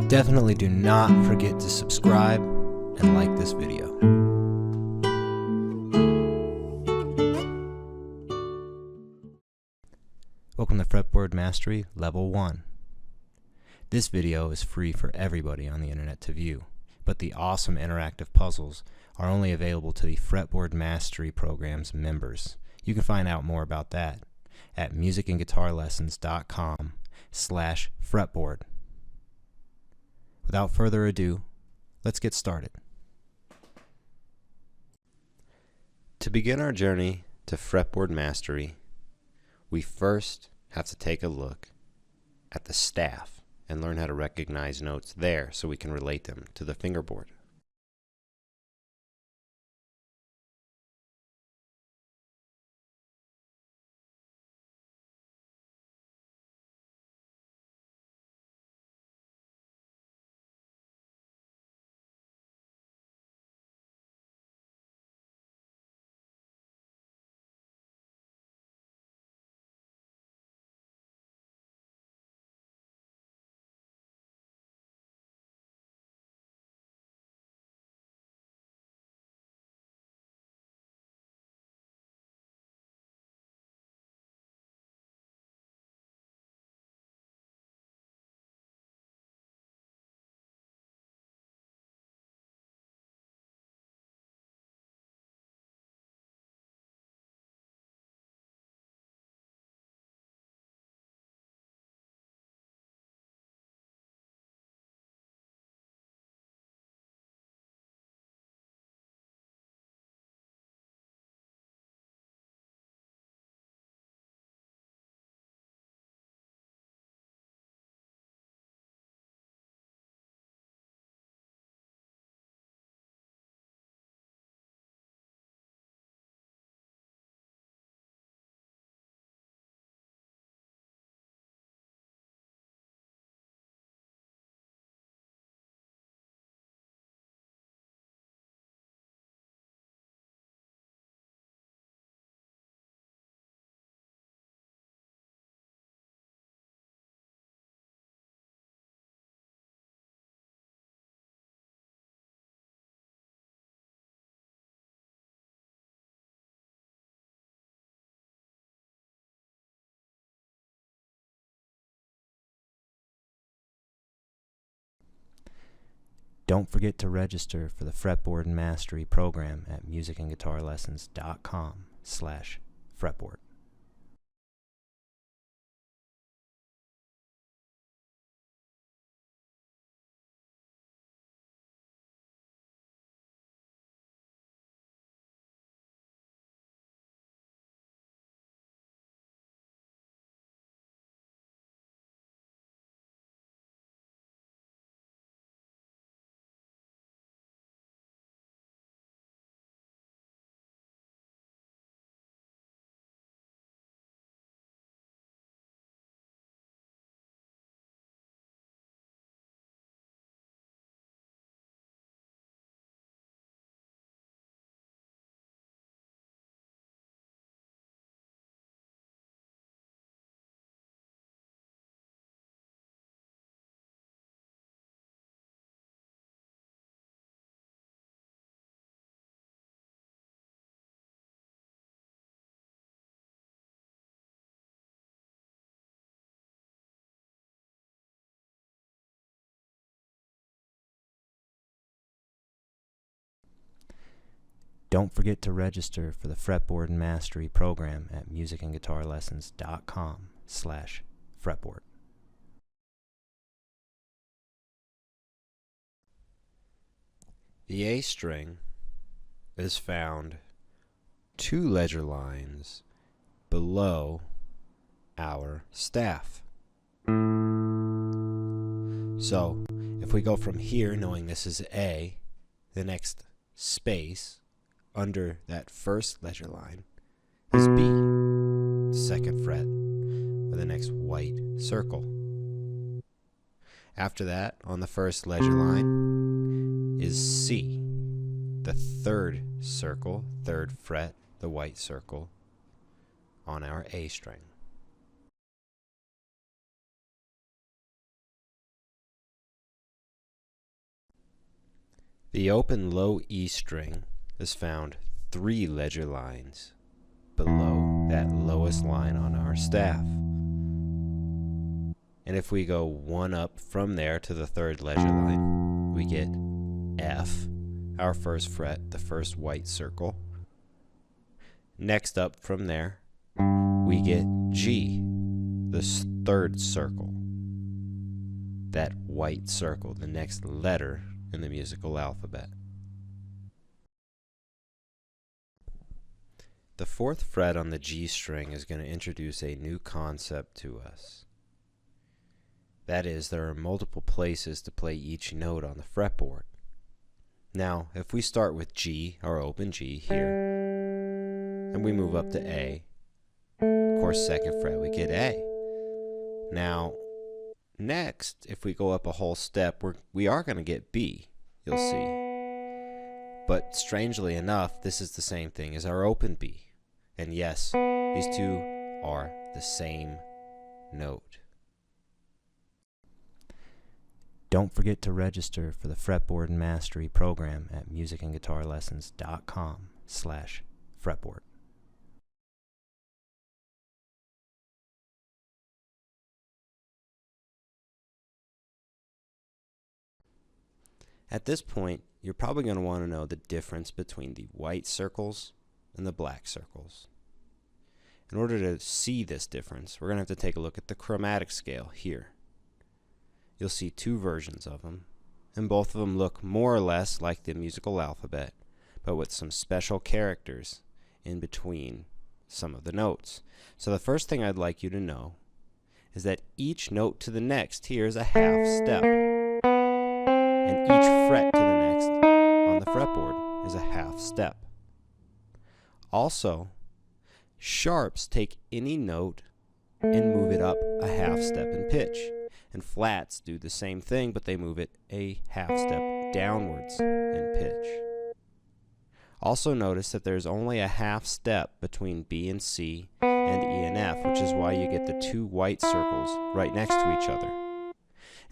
Definitely do not forget to subscribe and like this video. Welcome to Fretboard Mastery Level 1. This video is free for everybody on the internet to view, but the awesome interactive puzzles are only available to the Fretboard Mastery Program's members. You can find out more about that at musicandguitarlessons.com/fretboard. Without further ado, let's get started. To begin our journey to fretboard mastery, we first have to take a look at the staff and learn how to recognize notes there so we can relate them to the fingerboard. Don't forget to register for the Fretboard Mastery Program at musicandguitarlessons.com/fretboard. Don't forget to register for the Fretboard Mastery Program at musicandguitarlessons.com/fretboard. The A string is found 2 ledger lines below our staff. So, if we go from here, knowing this is A, the next space under that first ledger line is B, 2nd fret, with the next white circle. After that, on the first ledger line is C, the 3rd circle, 3rd fret, the white circle on our A string. The open low E string is found 3 ledger lines below that lowest line on our staff. And if we go 1 up from there to the 3rd ledger line, we get F, our 1st fret, the first white circle. Next up from there, we get G, the 3rd circle. That white circle, the next letter in the musical alphabet. The 4th fret on the G string is going to introduce a new concept to us. That is, there are multiple places to play each note on the fretboard. Now, if we start with G, our open G here, and we move up to A, of course 2nd fret, we get A. Now, next, if we go up a whole step, we are going to get B, you'll see. But strangely enough, this is the same thing as our open B. And yes, these two are the same note. Don't forget to register for the Fretboard Mastery program at musicandguitarlessons.com/fretboard. At this point, you're probably going to want to know the difference between the white circles and the black circles. In order to see this difference, we're going to have to take a look at the chromatic scale here. You'll see 2 versions of them, and both of them look more or less like the musical alphabet, but with some special characters in between some of the notes. So the first thing I'd like you to know is that each note to the next here is a half step, and each fret to the next on the fretboard is a half step. Also, sharps take any note and move it up a half step in pitch. And flats do the same thing, but they move it a half step downwards in pitch. Also notice that there's only a half step between B and C and E and F, which is why you get the 2 white circles right next to each other.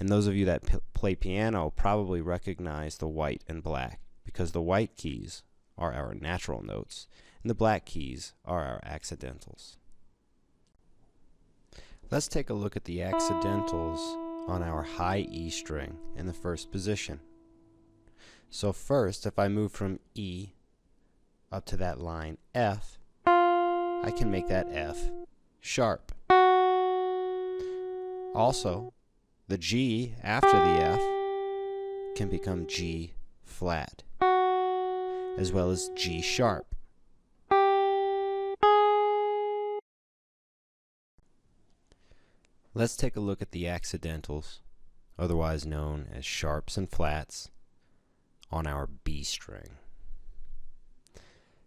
And those of you that play piano probably recognize the white and black, because the white keys are our natural notes, and the black keys are our accidentals. Let's take a look at the accidentals on our high E string in the 1st position. So first, if I move from E up to that line F, I can make that F sharp. Also, the G after the F can become G flat, as well as G sharp. Let's take a look at the accidentals, otherwise known as sharps and flats, on our B string.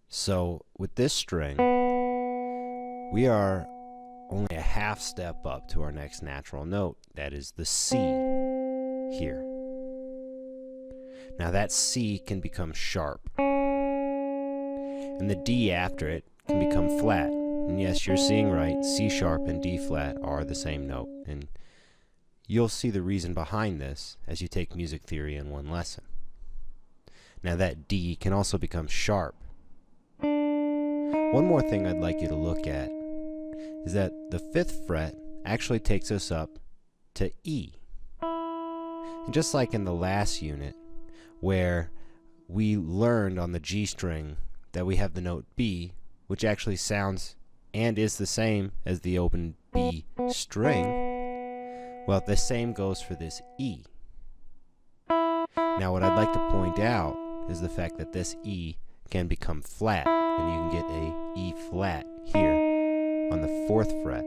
So with this string, we are only a half step up to our next natural note, that is the C here. Now that C can become sharp, and the D after it can become flat. And yes, you're seeing right, C sharp and D flat are the same note, and you'll see the reason behind this as you take music theory in one lesson. Now that D can also become sharp. One more thing I'd like you to look at is that the 5th fret actually takes us up to E. And just like in the last unit, where we learned on the G string that we have the note B, which actually sounds and is the same as the open B string, well, the same goes for this E. Now what I'd like to point out is the fact that this E can become flat, and you can get a E flat here on the 4th fret.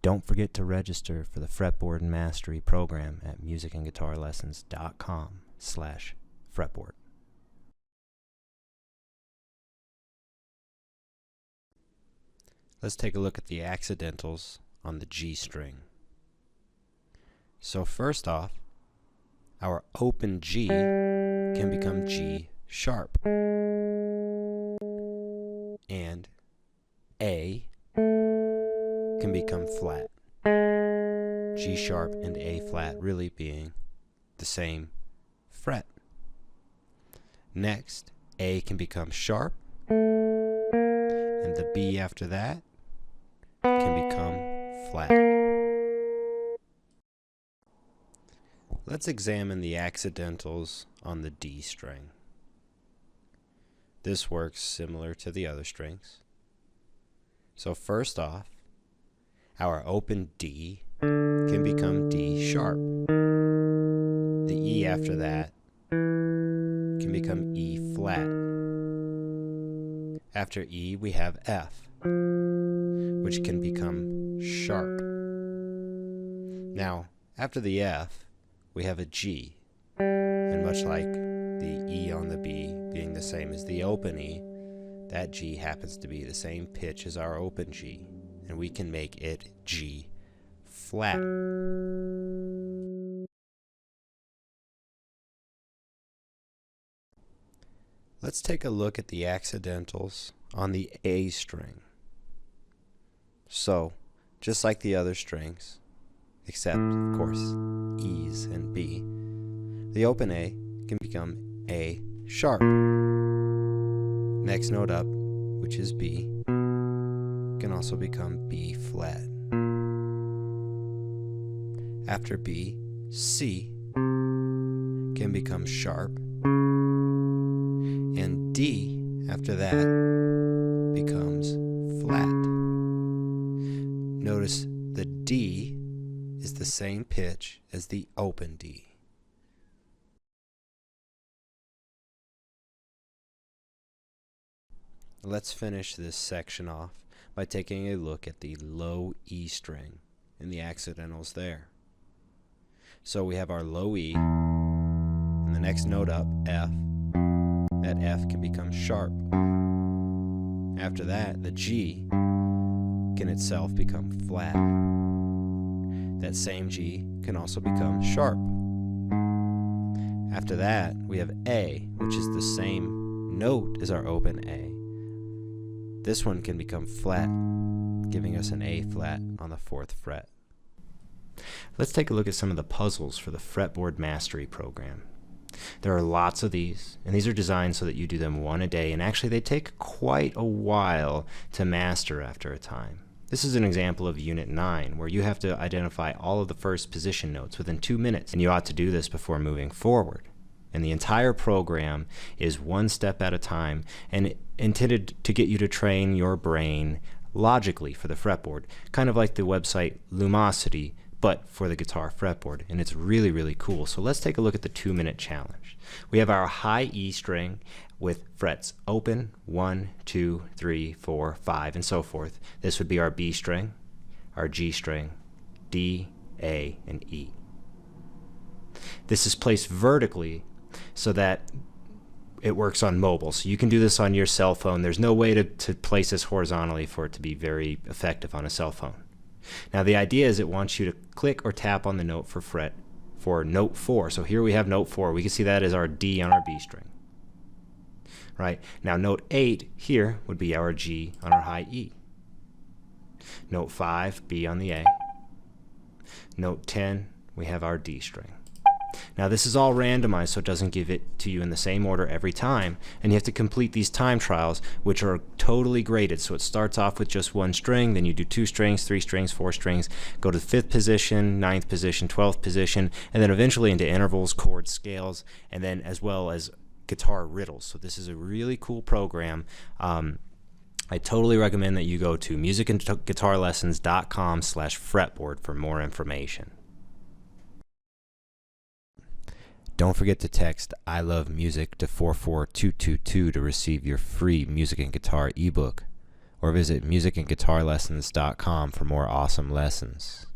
Don't forget to register for the Fretboard Mastery program at musicandguitarlessons.com/fretboard. Let's take a look at the accidentals on the G string. So first off, our open G can become G sharp, and A can become flat. G sharp and A flat really being the same fret. Next, A can become sharp, and the B after that can become flat. Let's examine the accidentals on the D string. This works similar to the other strings. So first off, our open D can become D sharp. The E after that can become E flat. After E, we have F, which can become sharp. Now, after the F, we have a G, and much like the E on the B being the same as the open E, that G happens to be the same pitch as our open G, and we can make it G flat. Let's take a look at the accidentals on the A string. So, just like the other strings, except, of course, E's and B, the open A can become A sharp. Next note up, which is B, can also become B flat. After B, C can become sharp, and D after that becomes flat. Notice the D is the same pitch as the open D. Let's finish this section off by taking a look at the low E string and the accidentals there. So we have our low E, and the next note up, F. That F can become sharp. After that, the G can itself become flat. That same G can also become sharp. After that, we have A, which is the same note as our open A. This one can become flat, giving us an A flat on the 4th fret. Let's take a look at some of the puzzles for the Fretboard Mastery program. There are lots of these, and these are designed so that you do them one a day, and actually they take quite a while to master after a time. This is an example of Unit 9, where you have to identify all of the first position notes within 2 minutes, and you ought to do this before moving forward. And the entire program is one step at a time, and intended to get you to train your brain logically for the fretboard, kind of like the website Lumosity, but for the guitar fretboard, and it's really, really cool. So let's take a look at the 2-minute challenge. We have our high E string with frets open, 1, 2, 3, 4, 5, and so forth. This would be our B string, our G string, D, A, and E. This is placed vertically so that it works on mobile. So you can do this on your cell phone. There's no way to place this horizontally for it to be very effective on a cell phone. Now the idea is it wants you to click or tap on the note for fret for note 4. So here we have note 4. We can see that as our D on our B string. Right? Now note 8 here would be our G on our high E. Note 5, B on the A. Note 10, we have our D string. Now this is all randomized, so it doesn't give it to you in the same order every time, and you have to complete these time trials, which are totally graded. So it starts off with just 1 string, then you do 2 strings, 3 strings, 4 strings, go to 5th position, 9th position, 12th position, and then eventually into intervals, chords, scales, and then as well as guitar riddles. So this is a really cool program. I totally recommend that you go to musicandguitarlessons.com/fretboard for more information. Don't forget to text I love music to 44222 to receive your free music and guitar ebook, or visit musicandguitarlessons.com for more awesome lessons.